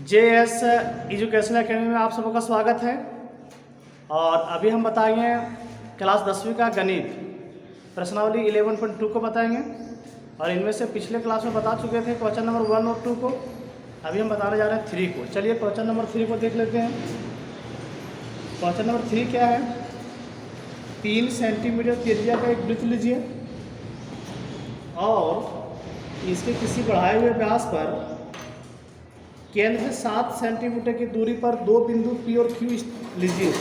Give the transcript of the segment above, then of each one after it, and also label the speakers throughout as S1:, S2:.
S1: JS educational academy में आप सबों का स्वागत है। और अभी हम बताएंगे क्लास 10वीं का गणित प्रश्नावली 11.2 को बताएंगे। और इनमें से पिछले क्लास में बता चुके थे क्वेश्चन नंबर 1 और 2 को। अभी हम बताने जा रहे हैं 3 को। चलिए क्वेश्चन नंबर 3 को देख लेते हैं। क्वेश्चन नंबर 3 क्या है? 3 सेंटीमीटर त्रिज्या का एक वृत्त लीजिए और इसके किसी बढ़ाए हुए व्यास पर केंद्र से 7 सेंटीमीटर की दूरी पर दो बिंदु P और Q लीजिए।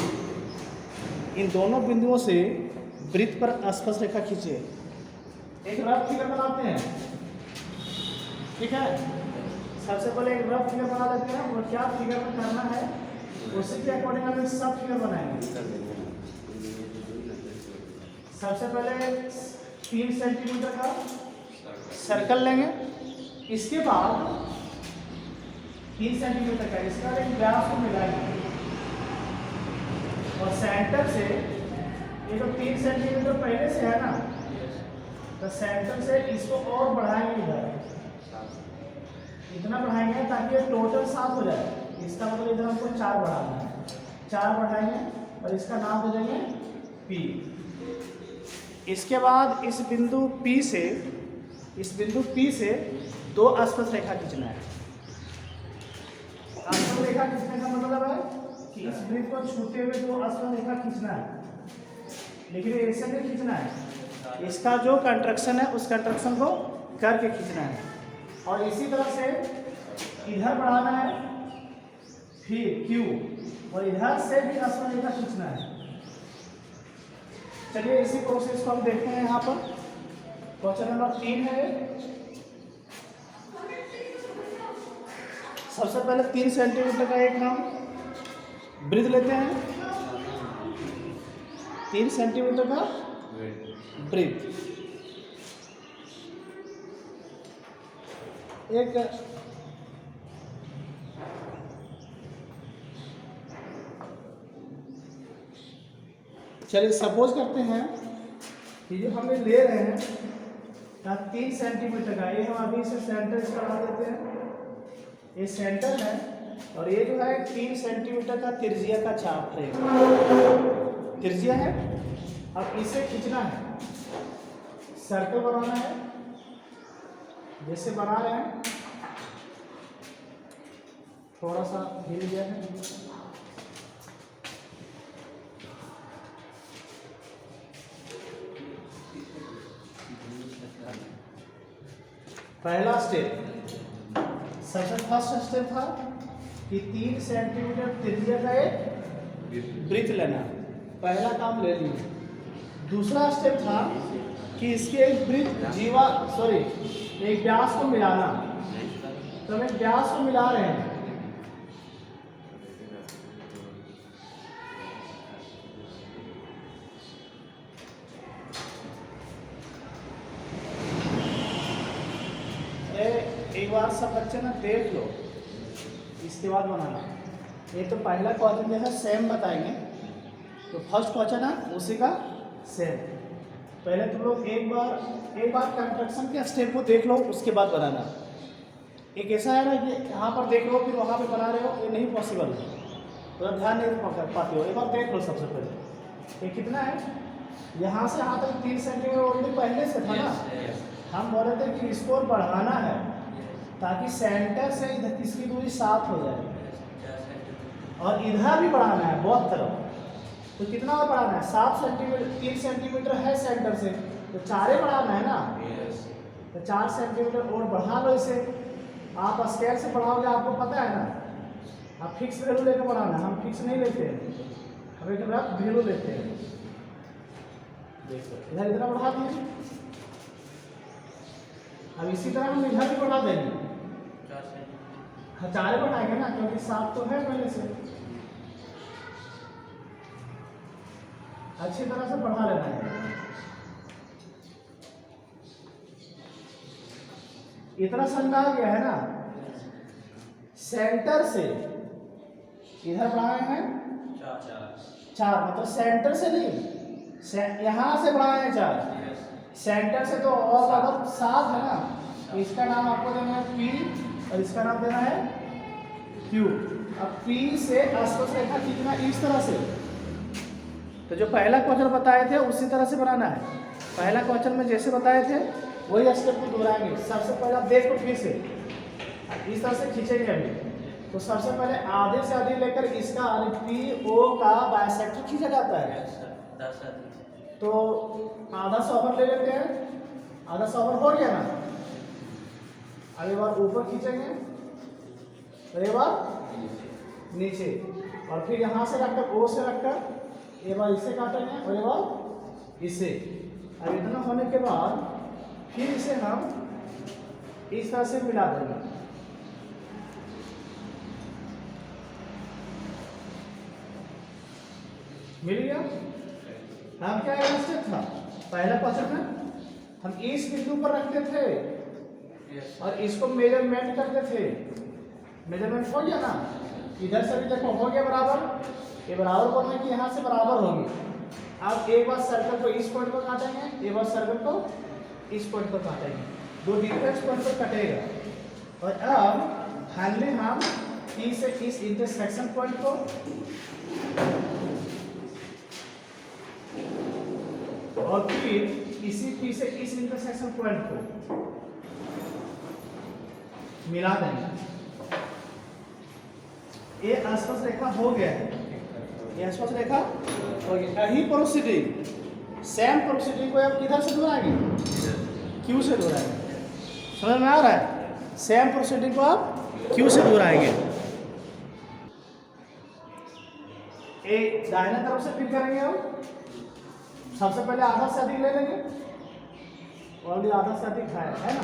S1: इन दोनों बिंदुओं से वृत्त पर स्पर्श रेखा खींचिए। एक रफ फिगर बनाते हैं, ठीक है। सबसे पहले एक रफ फिगर बना लेते हैं और क्या फिगर में करना है उसी के अकॉर्डिंग हम सब फिगर बनाएंगे। सबसे पहले 3 सेंटीमीटर का सर्कल लेंगे। इसके बाद 3 सेंटीमीटर का इसका एक व्यास को मिलाएंगे और सेंटर से ये तो 3 सेंटीमीटर पहले से है ना, तो सेंटर से इसको और बढ़ाएंगे, इधर इतना बढ़ाएंगे ताकि ये टोटल 7 हो जाए। इसका मतलब इधर हमको 4 बढ़ाना है, 4 बढ़ाएंगे और इसका नाम दे देंगे P। इसके बाद इस बिंदु P से दो स्पर्श रेखा खींचना है। स्पर्श रेखा खींचने का मतलब है कि इस वृत्त को छूते हुए दो स्पर्श रेखा खींचना है, लेकिन ऐसे नहीं खींचना है। इसका जो कंस्ट्रक्शन है उस कंस्ट्रक्शन को करके खींचना है। और इसी तरह से इधर बढ़ाना है, फिर Q, और इधर से भी स्पर्श रेखा खींचना है। चलिए इसी प्रोसेस को हम देखते हैं। यहाँ पर क्वेश्चन नंबर 3 है। सबसे पहले 3 सेंटीमीटर का एक हम वृत्त लेते हैं। 3 सेंटीमीटर का वृत्त एक चलिए सपोज करते हैं कि जो हमें ले रहे हैं 3 सेंटीमीटर का, ये हम अभी इसे सेंटर इसका बना देते हैं। ये सेंटर है और ये जो है 3 सेंटीमीटर का त्रिज्या का चाप है, त्रिज्या है। अब इसे खींचना है, सर्कल बनाना है जैसे बना रहे हैं। थोड़ा सा हिल गया है। पहला स्टेप, सबसे फर्स्ट स्टेप था कि 3 सेंटीमीटर त्रिज्या का एक वृत्त लेना। पहला काम ले लिया। दूसरा स्टेप था कि इसके एक वृत्त एक व्यास को मिलाना। तो हम एक व्यास को मिला रहे हैं। एक बार सब बच्चे ना देख लो, इसके बाद बनाना। ये तो पहला क्वेश्चन जो है सेम बताएंगे, तो फर्स्ट क्वेश्चन है उसी का सेम। पहले तुम लोग एक बार कंस्ट्रक्शन के स्टेप को देख लो, उसके बाद बनाना। एक ऐसा है ना कि यहाँ पर देख लो फिर वहाँ पे बना रहे हो, ये नहीं पॉसिबल है, तो ध्यान नहीं पाते हो। एक बार देख लो। सबसे पहले ये कितना है, यहाँ से यहाँ तक 3 सेंटीमीटर ऑलरेडी पहले से था ना। हम बोल रहे थे कि इसको बढ़ाना है ताकि सेंटर से इधर इसकी दूरी 7 हो जाए, और इधर भी बढ़ाना है बहुत तरफ। तो कितना और बढ़ाना है? 7 सेंटीमीटर। 3 सेंटीमीटर है सेंटर से, तो 4 बढ़ाना है ना। तो 4 सेंटीमीटर और बढ़ा लो इसे। आप स्केल से बढ़ाओगे, आपको पता है ना। आप फिक्स वैल्यू लेकर बढ़ाना, हम फिक्स नहीं लेते हैं, हम एक रफ वैल्यू लेते हैं। देखो इधर इतना बढ़ा दिए। अब इसी तरह हम इधर भी बढ़ा देंगे। 4 बढ़ाएंगे ना, क्योंकि 7 तो है पहले से। अच्छी तरह से बढ़ा लेना है। इतना समझा गया है ना। सेंटर से इधर बढ़ाए हैं 4, मतलब सेंटर से नहीं, यहां से बढ़ाए हैं 4। सेंटर से तो और अगर 7 है ना, इसका नाम आपको देना है P और इसका नाम देना है Q। अब P से आसपास रेखा खींचना इस तरह से। तो जो पहला क्वेश्चन बताए थे उसी तरह से बनाना है। पहला क्वेश्चन में जैसे बताए थे वही स्टेप को दोहराएंगे। सबसे पहले आप देखो फिर से इस तरह से खींचेंगे अभी। तो सबसे पहले आधे से आधे लेकर इसका PO का बाइसेक्टर खींचा जाता है। तो आधा से ओवर ले लेते हैं। आधा से ओवर हो गया ना। अब एक बार ऊपर खींचेंगे और एक बार नीचे, और फिर यहाँ से रखकर O से रखकर एक बार इसे काटेंगे और एक बार इसे। अब इतना होने के बाद फिर इसे हम इस तरह से मिला देंगे। मिल गया। हम क्या स्टेप था पहला क्वेश्चन में, हम इस बिंदु पर रखते थे और इसको मेजरमेंट करते थे। मेजरमेंट हो गया ना, इधर से भी देखो हो गया बराबर, ये बराबर बोलना कि यहाँ से बराबर होगी। अब एक बार सर्कल को इस पॉइंट पर काटेंगे, एक बार सर्कल को इस पॉइंट पर काटेंगे, दो डिफरेंस पॉइंट पर कटेगा। और अब फाइनली हम P से इस इंटरसेक्शन पॉइंट को और फिर इसी P से इस इंटरसेक्शन पॉइंट को मिला देंगे। ये आसपास रेखा हो गया है, ये आसपास रेखा हो गया। यही प्रोसीडिंग, सेम प्रोसीडिंग को आप किधर से दोहराएंगे? Q से दोहराएंगे। समझ में आ रहा है? सेम प्रोसीडिंग को आप Q से दोहराएंगे। एक दाहिने तरफ से फिर करेंगे हम। सबसे पहले आधा से अधिक ले लेंगे, और आधा से अधिक है ना।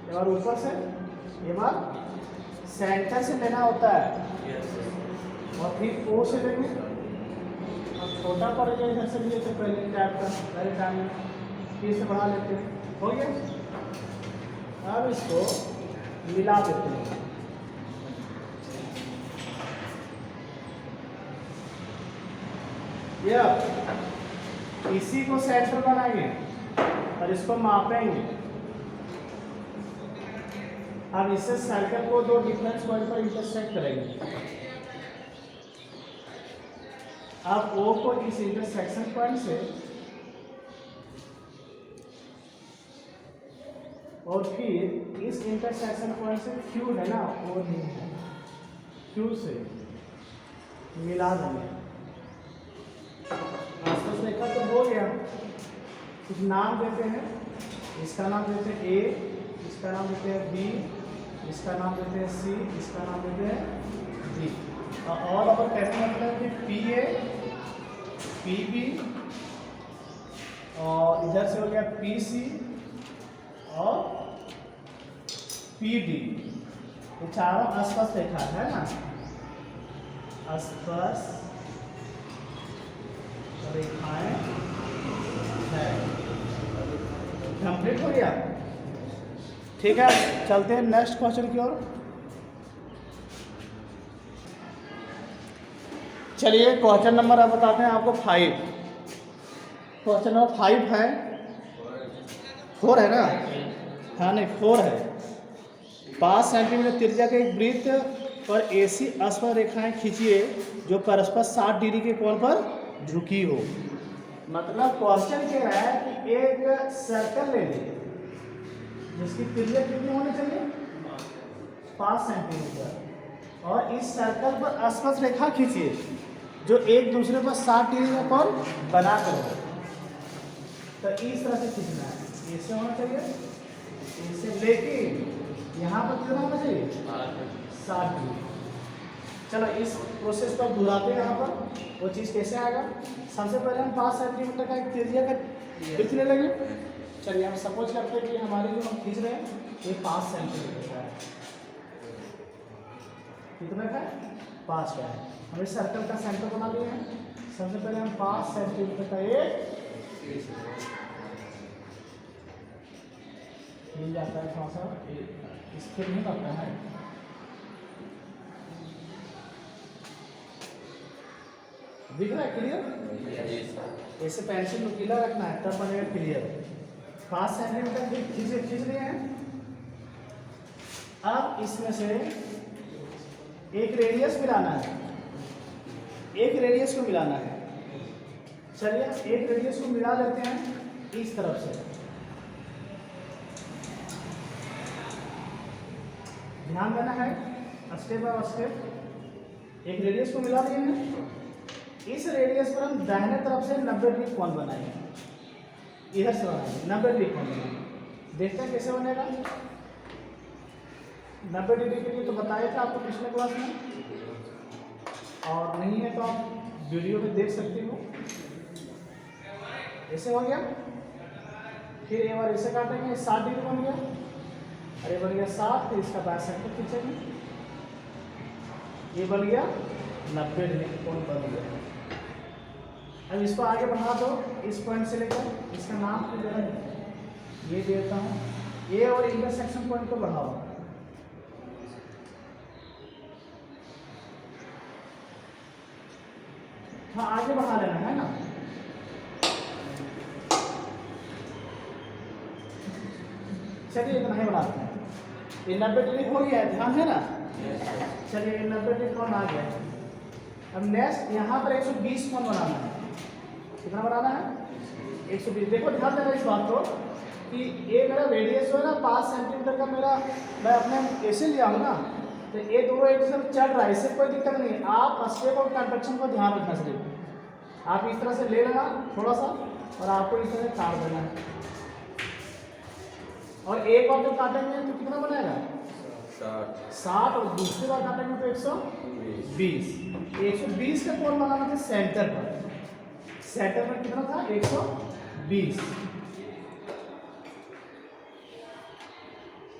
S1: एक बार ऊपर से, एक बार सेंटर से लेना होता है और फिर O से लेंगे। अब छोटा पड़ेगा इधर से लिए तो पहले टैप का पहले टाइम में फिर से बढ़ा लेते हैं। हो गया। अब इसको मिला देते हैं। ये इसी को सेंटर बनाएंगे और इसको मापेंगे। अब इससे सर्कल को दो डिफरेंस पॉइंट पर इंटरसेक्ट करेंगे। अब O को इस इंटरसेक्शन पॉइंट से और फिर इस इंटरसेक्शन पॉइंट से Q है ना, O नहीं है, Q से मिला देंगे। आसपास रेखा तो हो गया। कुछ नाम देते हैं, इसका नाम देते हैं A, इसका नाम देते हैं B, इसका नाम देते हैं C, इसका नाम देते हैं D। और अगर कहने मतलब कि PA, PB और इधर से हो गया PC और PD। ये चारों आसपास रेखा है ना, आसपास रेखाएं है। कंप्लीट हो गया। ठीक है, चलते हैं नेक्स्ट क्वेश्चन की ओर। चलिए क्वेश्चन नंबर अब बताते हैं आपको 5। क्वेश्चन नंबर 5 है, 4 है ना, हाँ नहीं 4 है। 5 सेंटीमीटर त्रिज्या के एक वृत्त पर ऐसी अस्पर्श रेखाएं खींचिए जो परस्पर 60 डिग्री के कोण पर झुकी हो। मतलब क्वेश्चन कह रहा है कि एक सर्कल ले लीजिए जिसकी त्रिज्या कितनी होनी चाहिए, 5 सेंटीमीटर, और इस सर्कल पर अस्पर्श रेखा खींचिए जो एक दूसरे पर 60 डिग्री का कोण बना कर हो। तो इस तरह से खींचना है, ऐसे होना चाहिए, इसे लेके यहाँ पर कितना होना चाहिए, 60 डिग्री। चलो इस प्रोसेस को दोहराते हैं। यहाँ पर वो चीज़ कैसे आएगा, सबसे पहले हम 5 सेंटीमीटर का एक त्रिज्या का वृत्त ले लेंगे। चलिए हम सपोज करते हैं कि हमारी जो हम खींच रहे हैं ये 5 सेंटीमीटर का है। कितना का है, 5 का है। हम इस सर्कल का सेंटर बना लिए हैं। सबसे पहले हम 5 सेंटीमीटर का एक मिल जाता है, थोड़ा सा स्थिर नहीं करता है। दिख रहा है क्लियर? ऐसे पेंसिल नुकीला रखना है तब बनेगा क्लियर। 5 सेंटीमीटर खींच रहे हैं। अब इसमें से एक रेडियस मिलाना है, एक रेडियस को मिलाना है। चलिए एक रेडियस को मिला लेते हैं इस तरफ से। ध्यान देना है स्टेप बाय स्टेप। एक रेडियस को मिला दिए हैं, इस रेडियस पर हम दाहिने तरफ से 90 डिग्री कोण बनाएंगे, इधर से बनाएंगे 90 डिग्री कोण बनाएंगे। देखते हैं कैसे बनेगा। 90 डिग्री के लिए तो बताया था आपको पिछले क्लास में, और नहीं है तो आप वीडियो में देख सकते हो। ऐसे हो गया, फिर एक बार ऐसे काटेंगे, 60 डिग्री बन गया, अरे बन गया 60, फिर इसका बाइसेक्टर खींचेंगे, ये बन गया 90 डिग्री कोण बन गया। अब इसको आगे बढ़ा दो, इस पॉइंट से लेकर, इसका नाम तो जो है ये देता हूँ, ये और इंटरसेक्शन पॉइंट को बढ़ाओ। हाँ आगे बढ़ा लेना है ना। चलिए इतना ही बढ़ाते हैं। ये 90 डिग्री हो गया है, ध्यान है ना। चलिए 90 डिग्री कोण आ गया। अब नेक्स्ट यहाँ पर 120 कोण बनाना है। कितना बनाना है? 120। देखो ध्यान देना इस बात को कि ये मेरा रेडियस जो है ना 5 सेंटीमीटर का मेरा, मैं अपने ऐसे लिया हूँ ना, तो ये दोनों एक दूसरे चढ़ रहा है, इससे कोई दिक्कत नहीं है। आप स्टेप और कंट्रक्शन को ध्यान रखना सिर्फ। आप इस तरह से ले लेना थोड़ा सा, और आपको इस तरह से काट देना है। और एक बार जब काटेंगे तो कितना बनेगा? 60। और दूसरी बार काटेंगे तो 120। 120 का कोण बनाना था सेंटर पर। सेंटर पर कितना था? 120।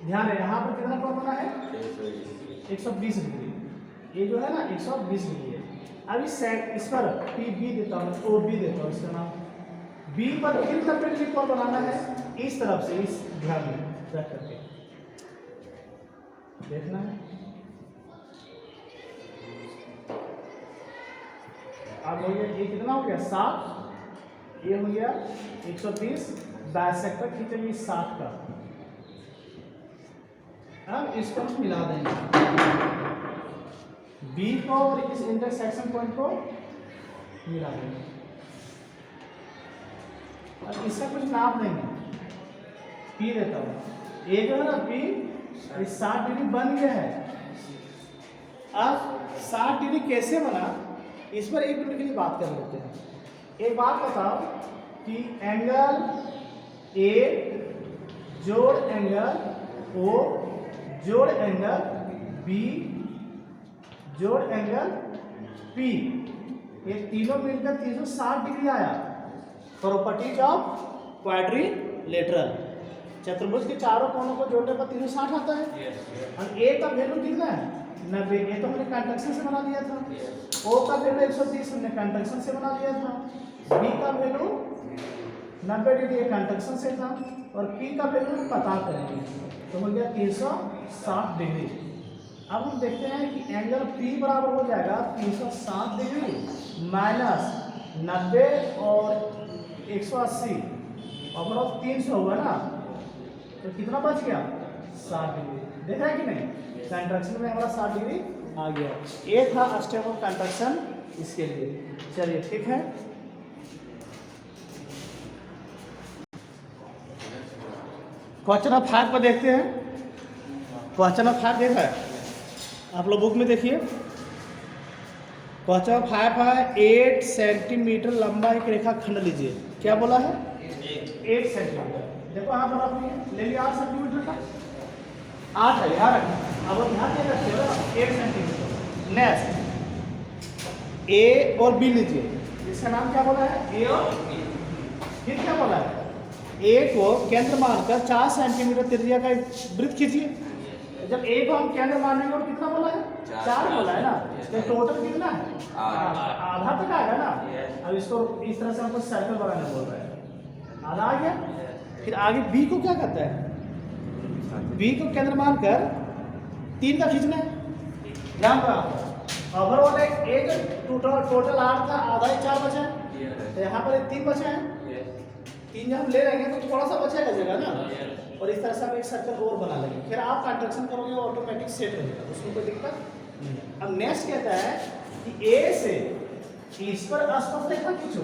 S1: ध्यान है यहाँ पर कितना कोण बना है? 120 डिग्री। ये जो है ना 120 डिग्री है। अब इस पर पी बी देता हूँ, ओ बी देता हूँ, इसका नाम बी पर किन 90 डिग्री कोण बनाना है? इस तरफ से, इस ध्यान में रख करके देखना है। अब हो गया, ये कितना हो गया? 60। ये हो गया 120। बाइसेक्टर खींचेंगे 60 का। अब इसको हम मिला देंगे, बी को और इस इंटरसेक्शन पॉइंट को मिला देंगे। अब इसका कुछ नाम नहीं है, पी देता हूँ। ये जो है ना पी, 60 डिग्री बन गया है। अब 60 डिग्री कैसे बना, इस पर एक मिनट के लिए बात कर लेते हैं। एक बात बताओ कि एंगल ए जोड़ एंगल ओ जोड़ एंगल बी जोड़ एंगल पी, ये तीनों मिलकर 360 डिग्री आया। प्रॉपर्टीज ऑफ क्वाड्रिलेटरल, चतुर्भुज के चारों कोनों को जोड़ने पर 360 आता है। और ए का वैल्यू कितना है? 90। ये तो हमने कंट्रक्शन से बना दिया था। ओ का वैल्यू 130 हमने कंट्रक्शन से बना दिया था। बी का वैल्यू 90 डिग्री कंट्रक्शन से था, और पी का वैल्यू पता करेंगे, तो हो गया 360 डिग्री। अब हम देखते हैं कि एंगल पी बराबर हो जाएगा 360 डिग्री माइनस 90 और 180, ओवरऑल 300 हुआ ना, तो कितना बच गया? 60 डिग्री। देखा है कि नहीं? कंट्रक्शन में हमारा 60 डिग्री आ गया। ये था स्टेप ऑफ कंट्रक्शन इसके लिए। चलिए ठीक है। क्वेश्चन ऑफ 5 पर देखते हैं। क्वेश्चन ऑफ 5 देखा है आप लोग बुक में देखिए। क्वेश्चन ऑफ 5 है 8 सेंटीमीटर लंबा एक रेखा खंड लीजिए। क्या बोला है? 8 सेंटीमीटर। देखो यहाँ पर आपने ले लिया 8 सेंटीमीटर का, 8 है यार। अब ध्यान दे रखिएगा 8 सेंटीमीटर। नेक्स्ट ए और बी लीजिए, इसका नाम क्या बोला है? ए और बी। फिर क्या बोला है? ए को केंद्र मानकर 4 सेंटीमीटर त्रिज्या का वृत्त खींचिए। जब ए को हम केंद्र मानेंगे और कितना बोला है? 4 बोला है ना, तो टोटल कितना है? आधा तक आएगा ना। अब इसको इस तरह से हमको सर्कल बनाने बोल रहा है, आधा आ गया। फिर आगे बी को क्या करता है? बी को केंद्र मानकर 3 का खींचना है। ध्यान रखो ओवरऑल एक टोटल 8 था, आधा ही 4 बचा है, तो यहाँ पर 3 बचा है। 3 जब हम ले लेंगे तो थोड़ा सा बचेगा जगह ना, और इस तरह से हम एक सर्कल और बना लेंगे। फिर आप कंस्ट्रक्शन करोगे ऑटोमेटिक सेट रहेगा, उसमें कोई दिक्कत अब नेक्स्ट कहता है कि ए से इस पर स्पर्शरेखा खींचो।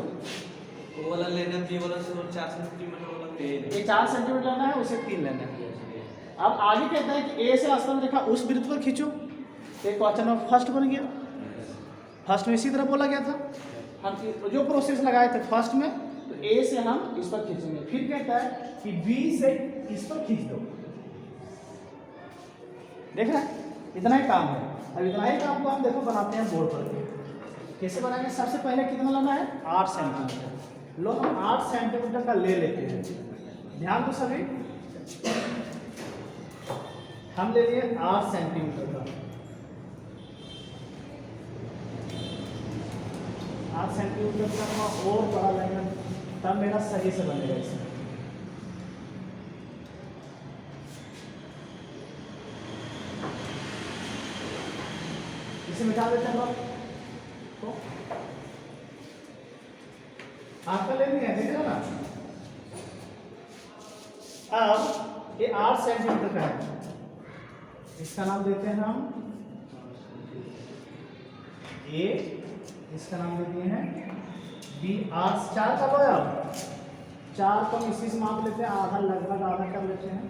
S2: वो वाला लेना बी वाला से 4 सेंटीमीटर वाला पे
S1: ये 4 सेंटीमीटर लेना है, उसे 3 लेना है। अब आगे कहता है कि ए से स्पर्शरेखा उस वृत्त पर खींचो। एक क्वेश्चन में फर्स्ट बन गया, फर्स्ट में इसी तरह बोला गया था। हम जो प्रोसेस लगाए थे फर्स्ट में, तो ए से हम इस पर खींचेंगे। फिर कहता है कि बी से इस पर खींच दो। देख रहे हैं, इतना ही काम है। अब इतना ही काम को हम देखो बनाते हैं बोर्ड पर। कैसे बनाएंगे? सबसे पहले कितना लेना है? 8 सेंटीमीटर। लो हम 8 सेंटीमीटर का ले लेते हैं। ध्यान दो सभी, हम ले लिए 8 सेंटीमीटर का। 8 सेंटीमीटर का हम और बड़ा लेंगे, तब मेरा सही से बनेगा। इसमें इसे मिटा देते हैं हम। तो आपका ले लिया, देख रहे हो ना। अब ये 8 सेंटीमीटर का है, इसका नाम देते हैं हम ए, इसका नाम दे दिए हैं बी। 8 4 का लो यार, 4 को हम इसी से माप लेते हैं, आधा लगभग आधा कर लेते हैं।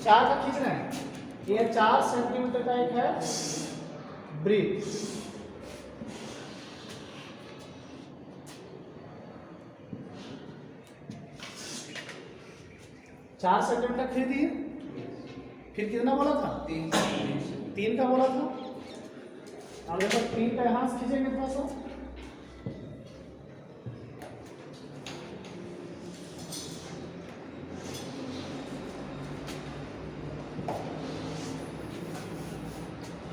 S1: चार का खींचना है। ये 4 सेंटीमीटर का एक है ब्रीथ। 4 सेंटीमीटर खींच दिए। फिर कितना बोला था? 3 का बोला था। अब देखो 3 का यहाँ से खींचेंगे थोड़ा सा।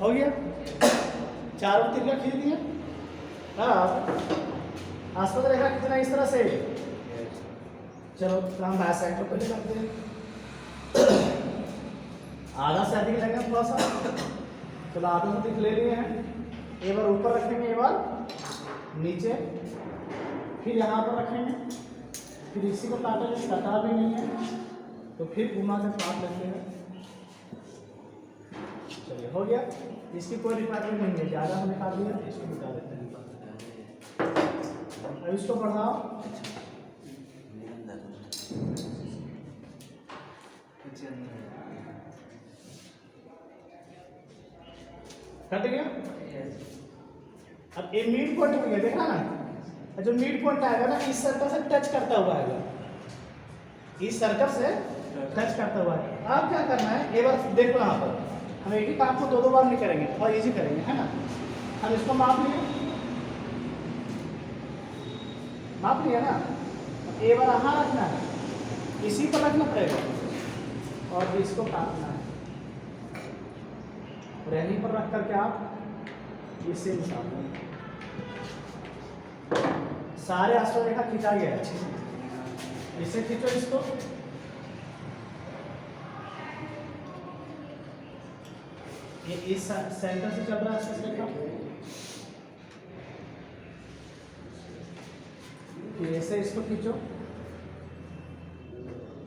S1: हो गया, 4 और 3 का खींच दिया। अब आसपास रेखा खींचना इस तरह से। चलो तो हम बाय साइड पर करते हैं। आधा से अधिक लेंगे थोड़ा सा। चलो आधा से अधिक ले लिए हैं। एक बार ऊपर रखेंगे, एक बार नीचे, फिर यहाँ पर रखेंगे, फिर इसी को काटेंगे। कटा भी नहीं है तो फिर घुमा के काट लेते हैं। चलिए हो गया। इसकी कोई रिक्वायरमेंट नहीं है, ज़्यादा हमने काट दिया, इसको मिटा देते हैं। अब इसको बढ़ाओ। कट गया। अब ये मिड पॉइंट हो गया, देखा ना। जो मिड पॉइंट आएगा ना, इस सर्कल से टच करता हुआ आएगा, इस सर्कल से टच करता हुआ है। अब क्या करना है, एक बार देखो यहाँ पर। हम एक ही काम को 2 बार नहीं करेंगे, और इजी करेंगे, है ना। हम इसको माप लिए ना। एक बार यहाँ रखना है, इसी पर रखना पड़ेगा, और इसको काटना है, और यहीं पर रख करके आप इससे निकाल दें। सारे आसपास रेखा खींचा गया है। इससे खींचो इसको। ये इस सेंटर से चल रहा है आसपास रेखा। ऐसे इसको खींचो,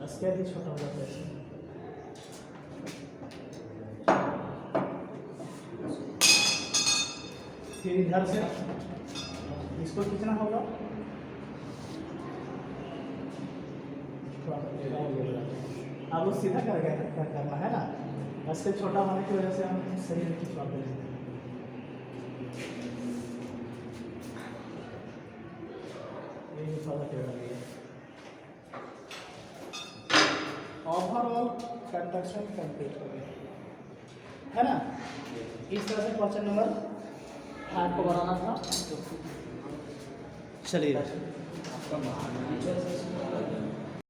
S1: इसके अधिक छोटा हो जाता है। फिर इधर से इसको खींचना होगा। आप लोग सीधा कर गए, क्या करना है ना। इससे छोटा होने की वजह से हम सही नहीं खींच पाते हैं। ये थोड़ा टेढ़ा है। ओवरऑल कंस्ट्रक्शन कंप्लीट हो गया, है ना। इस तरह से क्वेश्चन नंबर 8 को बनाना था। चलिए।